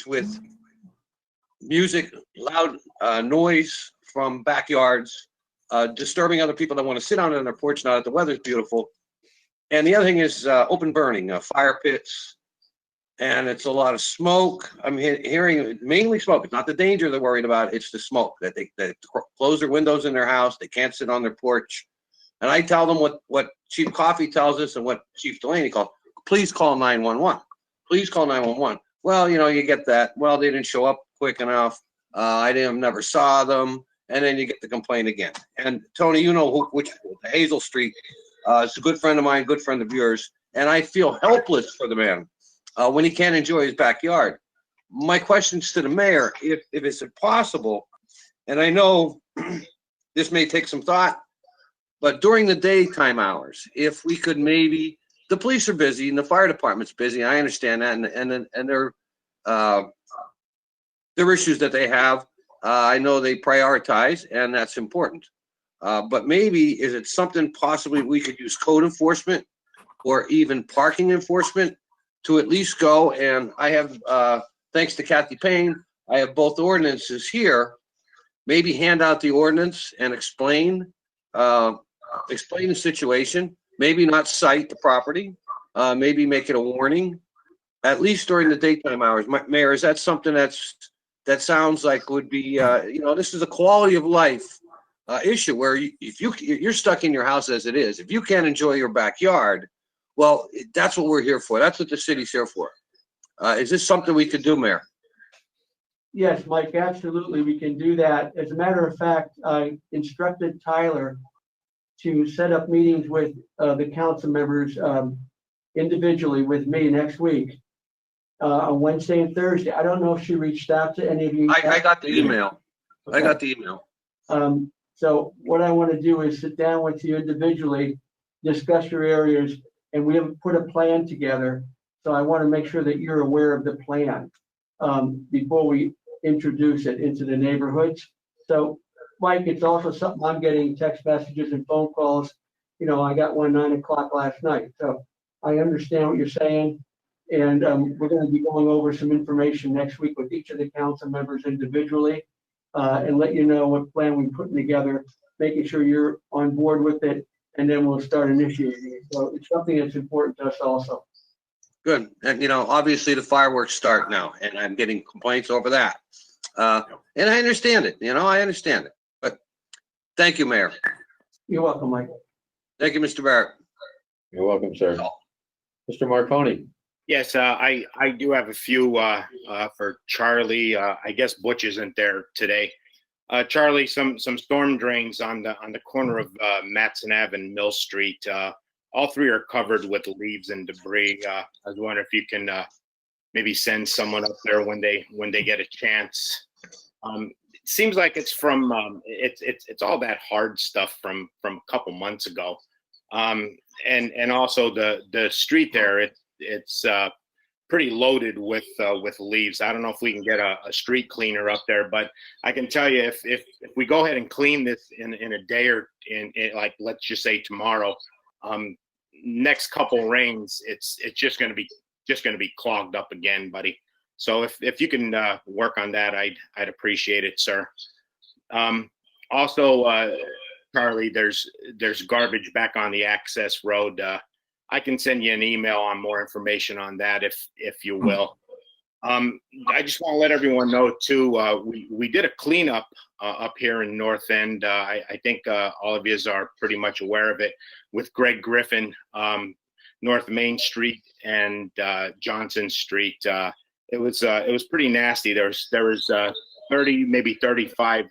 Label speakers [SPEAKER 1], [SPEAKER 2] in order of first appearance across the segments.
[SPEAKER 1] with music, loud noise from backyards, disturbing other people that want to sit out on their porch now that the weather's beautiful. And the other thing is open burning, fire pits, and it's a lot of smoke. I'm hearing mainly smoke. It's not the danger they're worried about. It's the smoke that they close their windows in their house. They can't sit on their porch. And I tell them what Chief Coffey tells us and what Chief Delaney calls. Please call 911. Please call 911. Well, you get that. Well, they didn't show up quick enough. Never saw them. And then you get the complaint again. And Tony, which Hazel Street. It's a good friend of mine, good friend of yours. And I feel helpless for the man when he can't enjoy his backyard. My questions to the mayor, if it's possible, and I know this may take some thought, but during the daytime hours, if we could maybe, the police are busy and the fire department's busy. I understand that, and there are issues that they have. I know they prioritize, and that's important. But maybe is it something possibly we could use code enforcement or even parking enforcement to at least go? And I have, thanks to Kathy Payne, I have both ordinances here. Maybe hand out the ordinance and explain the situation. Maybe not cite the property. Maybe make it a warning, at least during the daytime hours. Mayor, is that something that sounds like would be, this is a quality of life issue where if you're stuck in your house as it is, if you can't enjoy your backyard, well, that's what we're here for. That's what the city's here for. Is this something we could do, Mayor?
[SPEAKER 2] Yes, Mike, absolutely. We can do that. As a matter of fact, I instructed Tyler to set up meetings with the council members individually with me next week on Wednesday and Thursday. I don't know if she reached out to any of you.
[SPEAKER 1] I got the email. Okay. I got the email.
[SPEAKER 2] So what I want to do is sit down with you individually, discuss your areas, and we have put a plan together. So I want to make sure that you're aware of the plan before we introduce it into the neighborhoods. So, Mike, it's also something I'm getting text messages and phone calls. I got one 9 o'clock last night. So I understand what you're saying. And we're going to be going over some information next week with each of the council members individually and let you know what plan we're putting together, making sure you're on board with it, and then we'll start initiating it. So it's something that's important to us also.
[SPEAKER 1] Good. And, obviously the fireworks start now, and I'm getting complaints over that. And I understand it. I understand it. But thank you, Mayor.
[SPEAKER 2] You're welcome, Michael.
[SPEAKER 1] Thank you, Mr. Barrett.
[SPEAKER 3] You're welcome, sir. Mr. Marconi.
[SPEAKER 4] Yes, I do have a few for Charlie. I guess Butch isn't there today. Charlie, some storm drains on the corner of Matson Ave and Mill Street. All three are covered with leaves and debris. I was wondering if you can maybe send someone up there when they get a chance. It seems like it's from it's all that hard stuff from a couple months ago, and also the street there. It's pretty loaded with leaves. I don't know if we can get a street cleaner up there, but I can tell you if we go ahead and clean this in a day or in like let's just say tomorrow, next couple rains, it's just going to be clogged up again, buddy. So if you can work on that, I'd appreciate it, sir. Also, Charlie, there's garbage back on the access road. I can send you an email on more information on that if you will. I just want to let everyone know too, we did a cleanup up here in North End. I think all of you are pretty much aware of it, with Greg Griffin, North Main Street and Johnson Street. It was pretty nasty. There was 30, maybe 35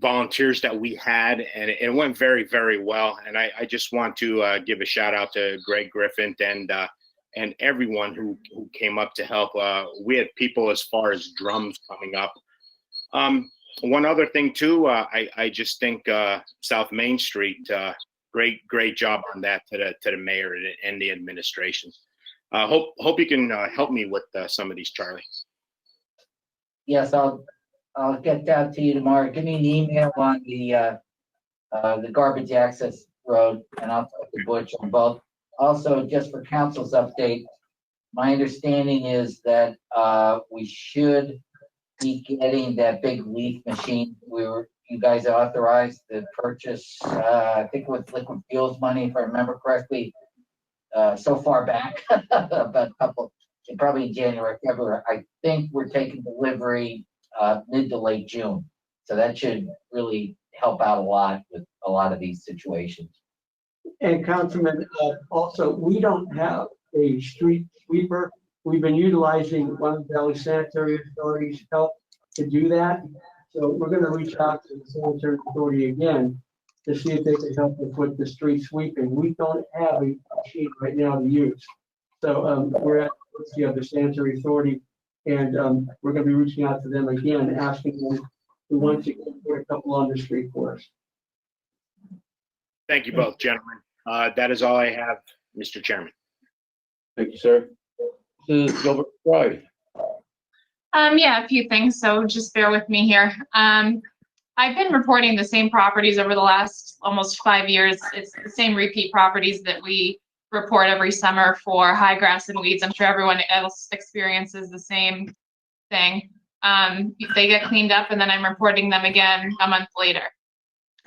[SPEAKER 4] volunteers that we had, and it went very, very well. And I just want to give a shout out to Greg Griffin and everyone who came up to help. We had people as far as drums coming up. One other thing too, I just think South Main Street, great job on that to the mayor and the administration. Hope you can help me with some of these, Charlie.
[SPEAKER 5] Yes, I'll get that to you tomorrow. Give me an email on the garbage access road, and I'll talk to Butch on both. Also, just for council's update, my understanding is that, we should be getting that big leaf machine. You guys authorized the purchase, I think with liquid fuels money, if I remember correctly, so far back, about probably in January, February. I think we're taking delivery, mid to late June. So that should really help out a lot with a lot of these situations.
[SPEAKER 2] And Councilman, also, we don't have a street sweeper. We've been utilizing One Valley Sanitary Authority's help to do that. So we're gonna reach out to the Sanitary Authority again to see if they can help us with the street sweeping. We don't have a machine right now to use. So we're at the mercy of the Sanitary Authority, and we're gonna be reaching out to them again, asking them who wants to put a couple on the street for us.
[SPEAKER 4] Thank you both, gentlemen. That is all I have, Mr. Chairman.
[SPEAKER 3] Thank you, sir. Mrs. Gilbert Frye.
[SPEAKER 6] Yeah, a few things, so just bear with me here. I've been reporting the same properties over the last almost 5 years. It's the same repeat properties that we report every summer for high grass and weeds. I'm sure everyone else experiences the same thing. They get cleaned up and then I'm reporting them again a month later.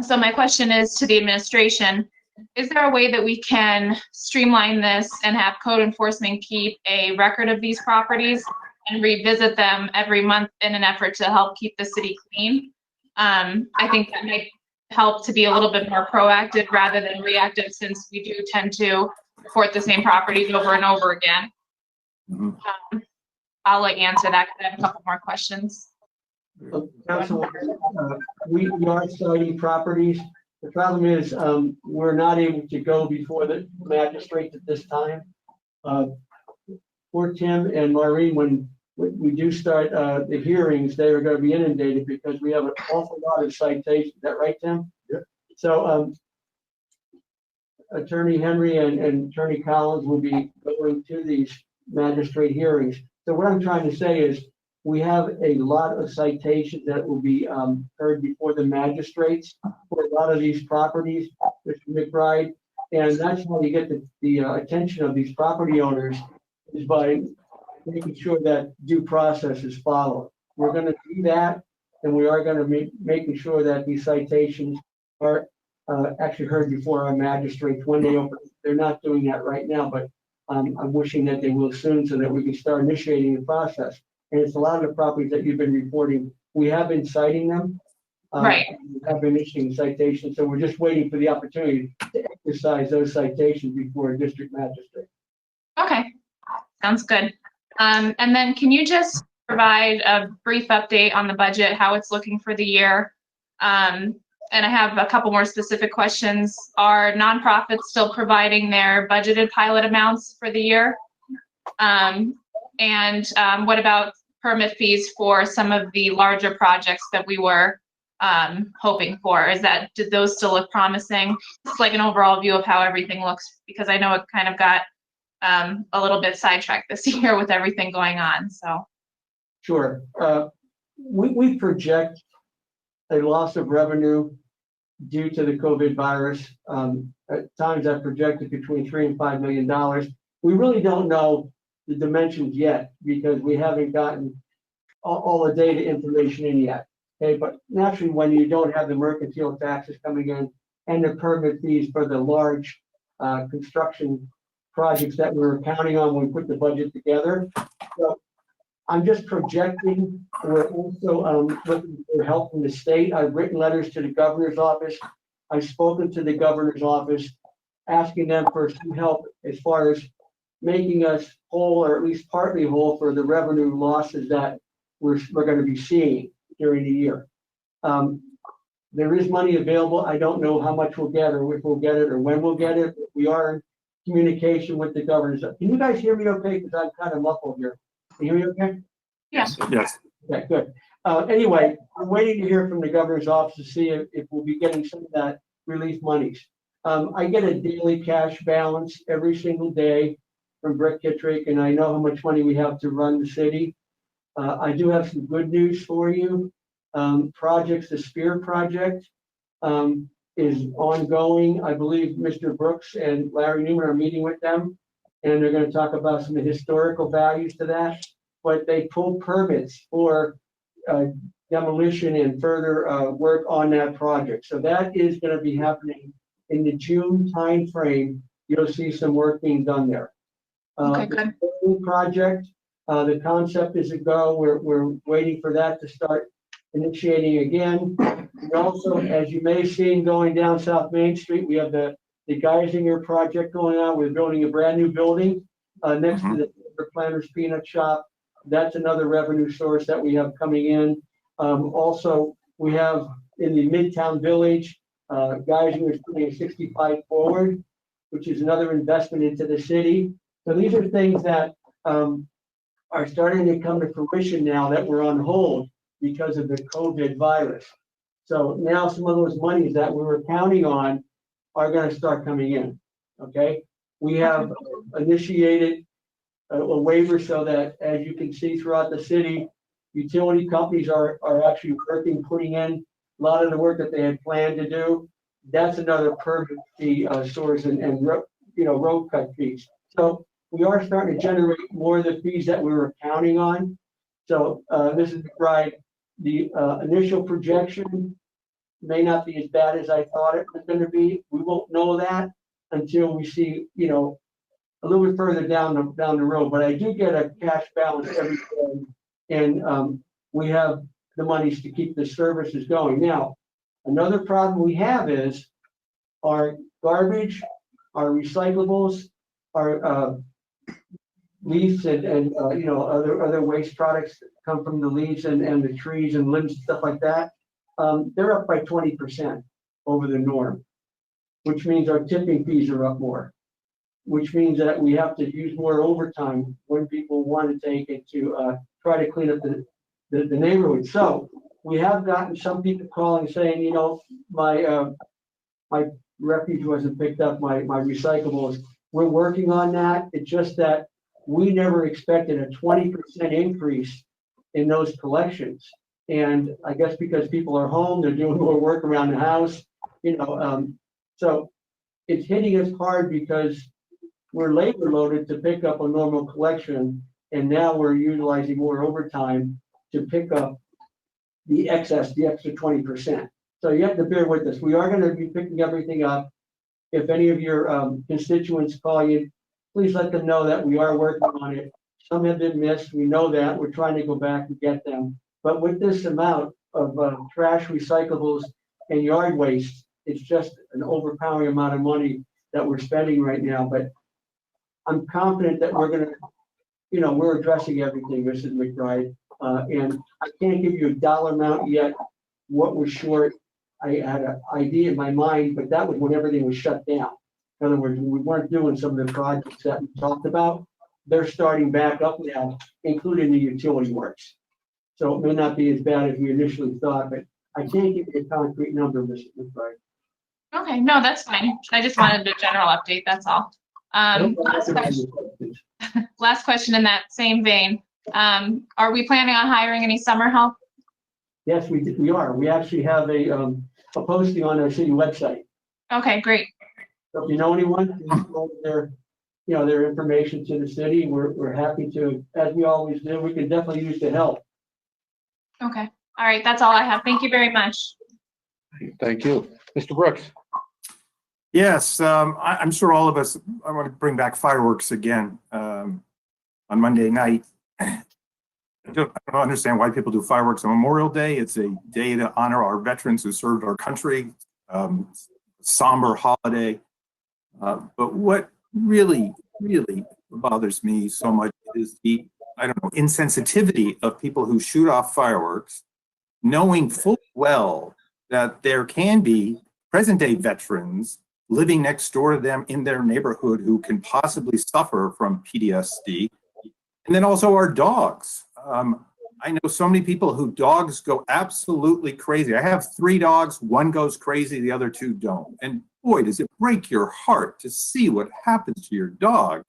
[SPEAKER 6] So my question is to the administration, is there a way that we can streamline this and have code enforcement keep a record of these properties and revisit them every month in an effort to help keep the city clean? I think that might help to be a little bit more proactive rather than reactive, since we do tend to report the same properties over and over again. I'll let you answer that because I have a couple more questions.
[SPEAKER 2] Council, we are citing properties. The problem is we're not able to go before the magistrate at this time. For Tim and Maureen, when we do start the hearings, they are going to be inundated because we have an awful lot of citations. Is that right, Tim? Yeah. So Attorney Henry and Attorney Collins will be going to these magistrate hearings. So what I'm trying to say is we have a lot of citations that will be heard before the magistrates for a lot of these properties, Mr. McBride, and that's how you get the attention of these property owners, is by making sure that due process is followed. We're going to do that, and we are going to making sure that these citations are actually heard before our magistrates when they open. They're not doing that right now, but I'm wishing that they will soon so that we can start initiating the process. And it's a lot of the properties that you've been reporting. We have been citing them.
[SPEAKER 6] Right.
[SPEAKER 2] We have been issuing citations, so we're just waiting for the opportunity to exercise those citations before a district magistrate.
[SPEAKER 6] Okay, sounds good. And then can you just provide a brief update on the budget, how it's looking for the year? And I have a couple more specific questions. Are nonprofits still providing their budgeted pilot amounts for the year? And what about permit fees for some of the larger projects that we were hoping for? Did those still look promising? It's like an overall view of how everything looks, because I know it kind of got a little bit sidetracked this year with everything going on. So
[SPEAKER 2] sure. We project a loss of revenue due to the COVID virus. At times I've projected between $3 and $5 million. We really don't know the dimensions yet because we haven't gotten all the data information in yet. Okay, but naturally when you don't have the mercantile taxes coming in and the permit fees for the large construction projects that we were counting on when we put the budget together. So I'm just projecting. We're also looking for help from the state. I've written letters to the governor's office. I've spoken to the governor's office, asking them for some help as far as making us whole, or at least partly whole, for the revenue losses that we're going to be seeing during the year. There is money available. I don't know how much we'll get, or if we'll get it, or when we'll get it. We are in communication with the governors. Can you guys hear me okay? Because I'm kind of muffled here. Can you hear me okay?
[SPEAKER 6] yes.
[SPEAKER 7] Yes.
[SPEAKER 2] Okay, good. Anyway, I'm waiting to hear from the governor's office to see if we'll be getting some of that relief monies. I get a daily cash balance every single day from Brick Kittrick, and I know how much money we have to run the city. I do have some good news for you. The Spear project is ongoing. I believe Mr. Brooks and Larry Newman are meeting with them, and they're gonna talk about some of the historical values to that. But they pulled permits for demolition and further work on that project. So that is gonna be happening in the June timeframe. You'll see some work being done there.
[SPEAKER 6] Okay, good.
[SPEAKER 2] The project, the concept is a go. We're waiting for that to start initiating again. And also, as you may have seen going down South Main Street, we have the Geisinger project going on. We're building a brand new building next to the Planter's Peanut Shop. That's another revenue source that we have coming in. Also, we have in the Midtown Village, Geisinger is putting a 65 forward, which is another investment into the city. So these are things that are starting to come to fruition now that were on hold because of the COVID virus. So now some of those monies that we were counting on are going to start coming in. Okay, we have initiated a waiver so that, as you can see throughout the city, utility companies are actually working, putting in a lot of the work that they had planned to do. That's another permit fee source and road cut fees. So we are starting to generate more of the fees that we were counting on. So this is right. The initial projection may not be as bad as I thought it was going to be. We won't know that until we see, a little bit further down the road. But I do get a cash balance every day, and we have the monies to keep the services going. Now, another problem we have is our garbage, our recyclables, our leaves and other waste products that come from the leaves and the trees and limbs and stuff like that. They're up by 20% over the norm, which means our tipping fees are up more, which means that we have to use more overtime when people want to take it to try to clean up the neighborhood. So we have gotten some people calling saying, my refuse wasn't picked up, my recyclables. We're working on that. It's just that we never expected a 20% increase in those collections. And I guess because people are home, they're doing more work around the house, so it's hitting us hard because we're labor loaded to pick up a normal collection. And now we're utilizing more overtime to pick up the extra 20%. So you have to bear with us. We are going to be picking everything up. If any of your constituents call you, please let them know that we are working on it. Some have been missed. We know that. We're trying to go back and get them. But with this amount of trash, recyclables, and yard waste, it's just an overpowering amount of money that we're spending right now. But I'm confident that we're going to, we're addressing everything, Mrs. McBride. And I can't give you a dollar amount yet. What was short, I had an idea in my mind, but that was when everything was shut down. In other words, we weren't doing some of the projects that we talked about. They're starting back up now, including the utility works. So it may not be as bad as we initially thought, but I can't give you a concrete number, Mrs. McBride.
[SPEAKER 6] Okay, no, that's fine. I just wanted a general update, that's all. Last question in that same vein. Are we planning on hiring any summer help?
[SPEAKER 2] Yes, we are. We actually have a posting on our city website.
[SPEAKER 6] Okay, great.
[SPEAKER 2] So if you know anyone, please forward their information to the city. We're happy to, as we always do. We can definitely use the help.
[SPEAKER 6] Okay, all right, that's all I have. Thank you very much.
[SPEAKER 3] Thank you. Mr. Brooks.
[SPEAKER 7] Yes, I'm sure all of us, I want to bring back fireworks again on Monday night. I don't understand why people do fireworks on Memorial Day. It's a day to honor our veterans who served our country, somber holiday. But what really bothers me so much is the, insensitivity of people who shoot off fireworks, knowing full well that there can be present-day veterans living next door to them in their neighborhood who can possibly suffer from PTSD. And then also our dogs. I know so many people who dogs go absolutely crazy. I have 3 dogs, one goes crazy, the other 2 don't. And boy, does it break your heart to see what happens to your dog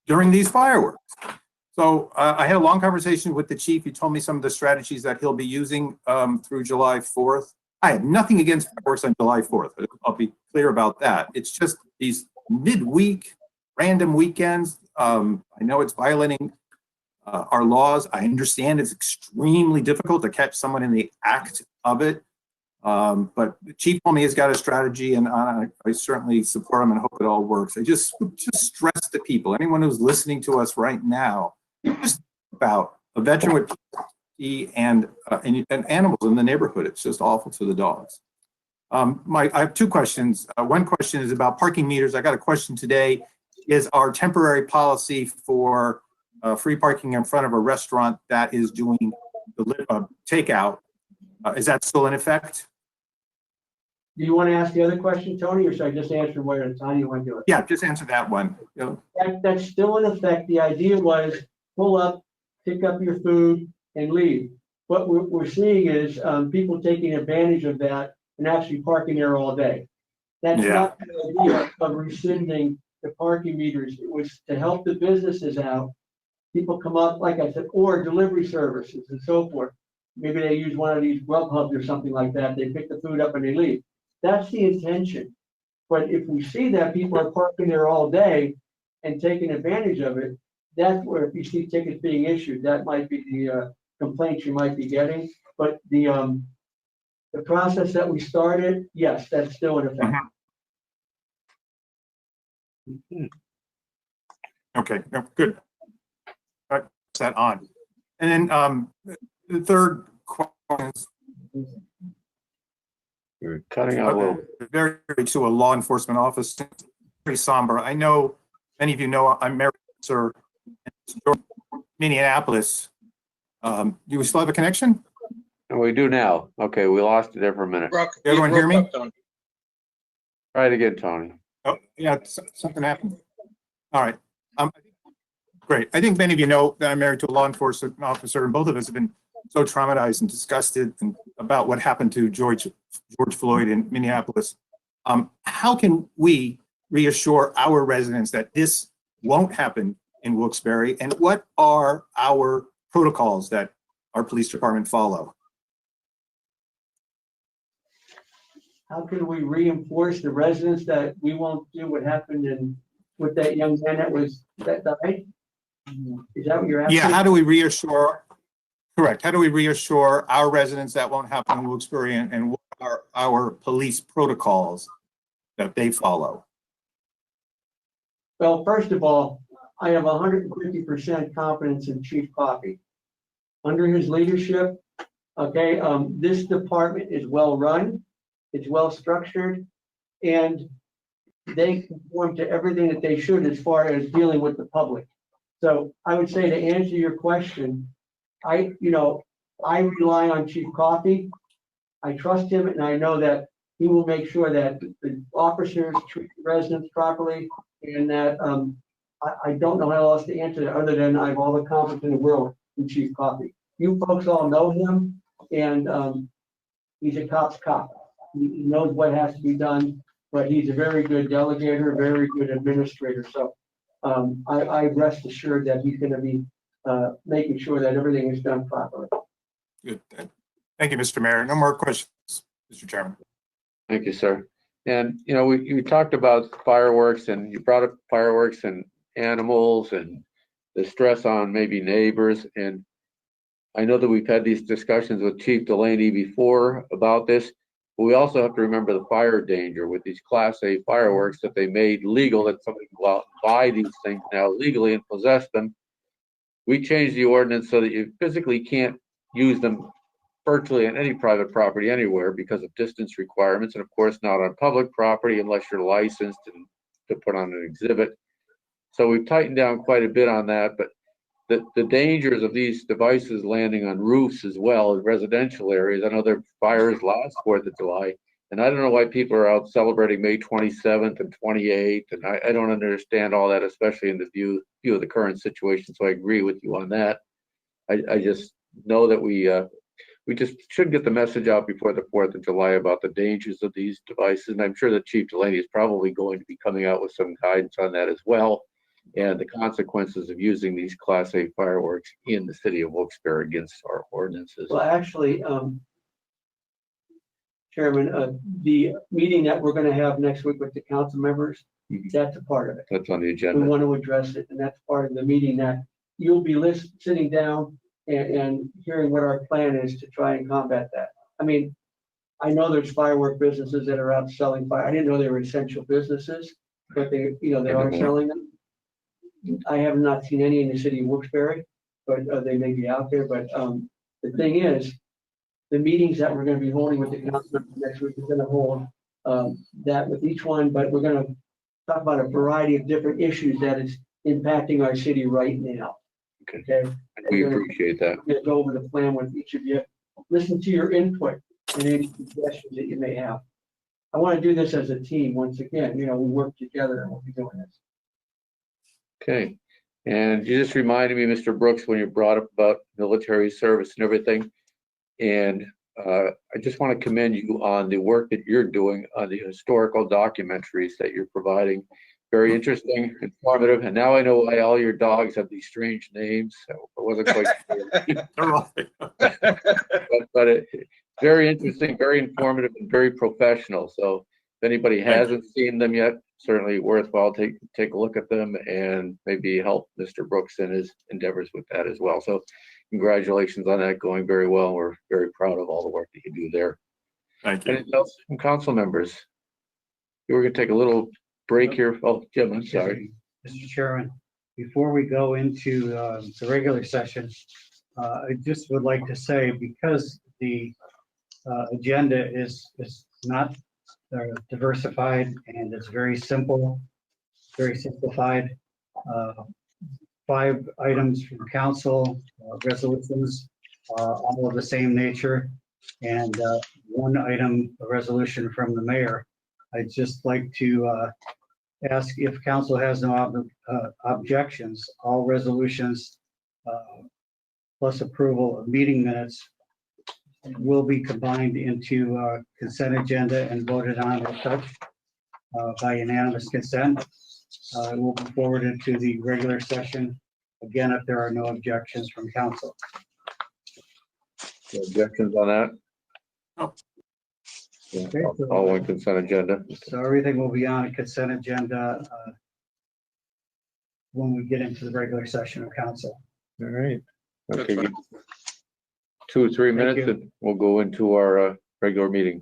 [SPEAKER 7] during these fireworks. So I had a long conversation with the chief. He told me some of the strategies that he'll be using through July 4th. I have nothing against fireworks on July 4th. I'll be clear about that. It's just these midweek random weekends. I know it's violating our laws. I understand it's extremely difficult to catch someone in the act of it. But the chief told me he's got a strategy, and I certainly support him and hope it all works. I just stress to people, anyone who's listening to us right now, just about a veteran with PTSD and animals in the neighborhood. It's just awful to the dogs. I have two questions. One question is about parking meters. I got a question today. Is our temporary policy for free parking in front of a restaurant that is doing takeout, is that still in effect?
[SPEAKER 2] Do you want to ask the other question, Tony, or should I just answer one at a time? You want to do it?
[SPEAKER 7] Yeah, just answer that one.
[SPEAKER 2] That's still in effect. The idea was pull up, pick up your food, and leave. What we're seeing is people taking advantage of that and actually parking there all day. That's not the idea of rescinding the parking meters. It was to help the businesses out. People come up, like I said, or delivery services and so forth. Maybe they use one of these Grubhubs or something like that. They pick the food up and they leave. That's the intention. But if we see that people are parking there all day and taking advantage of it, that's where, if you see tickets being issued, that might be the complaints you might be getting. But the process that we started, yes, that's still in effect.
[SPEAKER 7] Okay, no, good. That's that on. And then the third question is
[SPEAKER 3] You're cutting out a little.
[SPEAKER 7] very to a law enforcement office, very somber. I know many of you know I'm married, sir, in Minneapolis. Do we still have a connection?
[SPEAKER 3] And we do now. Okay, we lost it there for a minute.
[SPEAKER 7] Everyone hear me?
[SPEAKER 3] Try it again, Tony.
[SPEAKER 7] Oh, yeah, something happened. All right. Great. I think many of you know that I'm married to a law enforcement officer, and both of us have been so traumatized and disgusted about what happened to George Floyd in Minneapolis. How can we reassure our residents that this won't happen in Wilkesbarre, and what are our protocols that our police department follow?
[SPEAKER 2] How can we reinforce the residents that we won't do what happened with that young man that died? Is that what you're asking?
[SPEAKER 7] Yeah, how do we reassure, correct, how do we reassure our residents that won't happen in Wilkesbarre, and what are our police protocols that they follow?
[SPEAKER 2] Well, first of all, I have 150% confidence in Chief Coffey. Under his leadership, okay, this department is well run, it's well structured, and they conform to everything that they should as far as dealing with the public. So I would say, to answer your question, I rely on Chief Coffey. I trust him, and I know that he will make sure that the officers treat the residents properly, and that I don't know how else to answer that other than I have all the confidence in the world in Chief Coffey. You folks all know him, and he's a cop's cop. He knows what has to be done, but he's a very good delegator, a very good administrator. So I rest assured that he's going to be making sure that everything is done properly.
[SPEAKER 7] Good. Thank you, Mr. Mayor. No more questions, Mr. Chairman.
[SPEAKER 3] Thank you, sir. And, you know, we talked about fireworks, and you brought up fireworks and animals and the stress on maybe neighbors. And I know that we've had these discussions with Chief Delaney before about this, but we also have to remember the fire danger with these Class A fireworks that they made legal, that somebody can go out and buy these things now legally and possess them. We changed the ordinance so that you physically can't use them virtually on any private property anywhere because of distance requirements, and of course not on public property unless you're licensed and to put on an exhibit. So we've tightened down quite a bit on that, but the dangers of these devices landing on roofs as well in residential areas. I know there are fires last 4th of July, and I don't know why people are out celebrating May 27th and 28th, and I don't understand all that, especially in the view of the current situation. So I agree with you on that. I just know that we just should get the message out before the 4th of July about the dangers of these devices. And I'm sure that Chief Delaney is probably going to be coming out with some guidance on that as well, and the consequences of using these Class A fireworks in the city of Wilkesbarre against our ordinances.
[SPEAKER 2] Well, actually, Chairman, the meeting that we're going to have next week with the council members, That's a part of it.
[SPEAKER 3] That's on the
[SPEAKER 2] We
[SPEAKER 3] agenda.
[SPEAKER 2] want to address it, and that's part of the meeting that you'll be sitting down and hearing what our plan is to try and combat that. I mean, I know there's firework businesses that are out selling fire. I didn't know they were essential businesses, but they, you know, they are selling them. I have not seen any in the city of Wilkesbarre, but they may be out there. But the thing is, the meetings that we're going to be holding with the council next week, we're going to hold that with each one, but we're going to talk about a variety of different issues that is impacting our city right now.
[SPEAKER 3] Okay. We appreciate that.
[SPEAKER 2] We're going to go over the plan with each of you, listen to your input and any suggestions that you may have. I want to do this as a team. Once again, you know, we work together and we'll be doing this.
[SPEAKER 3] Okay. And you just reminded me, Mr. Brooks, when you brought up about military service and everything. And I just want to commend you on the work that you're doing on the historical documentaries that you're providing. Very interesting, informative, and now I know why all your dogs have these strange names. So it wasn't quite clear. but very interesting, very informative, and very professional. So if anybody hasn't seen them yet, certainly worthwhile take a look at them and maybe help Mr. Brooks in his endeavors with that as well. So congratulations on that, going very well. We're very proud of all the work that you do there.
[SPEAKER 7] Thank you.
[SPEAKER 3] Anything else from council members? We're gonna take a little break here. Oh, Jim, I'm sorry.
[SPEAKER 8] Mr. Chairman, before we go into the regular session, I just would like to say, because the agenda is not diversified and it's very simple, very simplified. 5 items from council, resolutions, all of the same nature, and 1 item, a resolution from the mayor. I'd just like to ask if council has no objections, all resolutions plus approval of meeting minutes will be combined into consent agenda and voted on as such by unanimous consent. It will be forwarded to the regular session, again, if there are no objections from council.
[SPEAKER 3] No objections on that?
[SPEAKER 7] No.
[SPEAKER 3] Yeah,
[SPEAKER 8] Okay, so-
[SPEAKER 3] all on consent agenda.
[SPEAKER 8] So everything will be on a consent agenda when we get into the regular session of council.
[SPEAKER 3] All right.
[SPEAKER 1] That's
[SPEAKER 3] Okay,
[SPEAKER 1] fine.
[SPEAKER 3] 2 or 3
[SPEAKER 8] Thank
[SPEAKER 3] minutes
[SPEAKER 8] you.
[SPEAKER 3] and we'll go into our regular meeting.